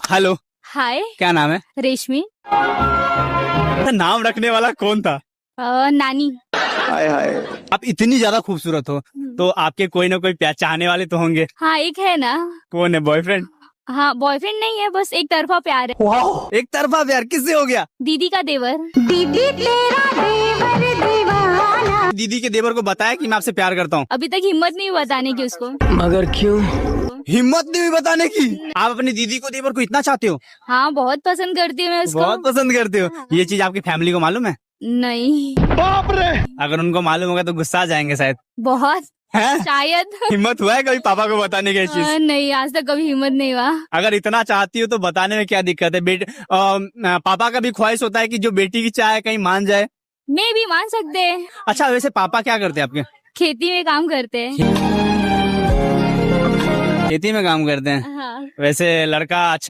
Hello, हाय। क्या नाम है? रेशमी। नाम रखने वाला कौन था? नानी। हाय हाय। आप इतनी ज्यादा खूबसूरत हो तो आपके कोई ना कोई प्यार चाहने वाले तो होंगे। हाँ, एक है ना। कौन है? बॉयफ्रेंड? हाँ, बॉयफ्रेंड नहीं है, बस एक तरफा प्यार है। एक तरफा प्यार किससे हो गया? दीदी का देवर। दीदी तेरा देवर दीवाना। दीदी के देवर को बताया कि मैं आपसे प्यार करता हूँ? अभी तक हिम्मत नहीं हुई बताने की उसको। मगर क्यों? हिम्मत नहीं हुई बताने की? आप अपनी दीदी को देवर को इतना चाहते हो? हाँ, बहुत पसंद करती हूँ मैं उसको। बहुत पसंद करते हो? ये चीज आपकी फैमिली को मालूम है? नहीं। अगर उनको मालूम होगा तो गुस्सा आ जाएंगे शायद। बहुत। हैं? शायद। हिम्मत हुआ है कभी पापा को बताने की ये चीज? नहीं, आज तक कभी हिम्मत नहीं हुआ। अगर इतना चाहती हो तो बताने में क्या दिक्कत है? पापा का भी ख्वाहिश होता है कि जो बेटी की चाह है कहीं मान जाए। मैं भी मान सकते हैं। अच्छा, वैसे पापा क्या करते हैं आपके? खेती में काम करते हैं। खेती में काम करते हैं। हाँ। वैसे लड़का अच्छा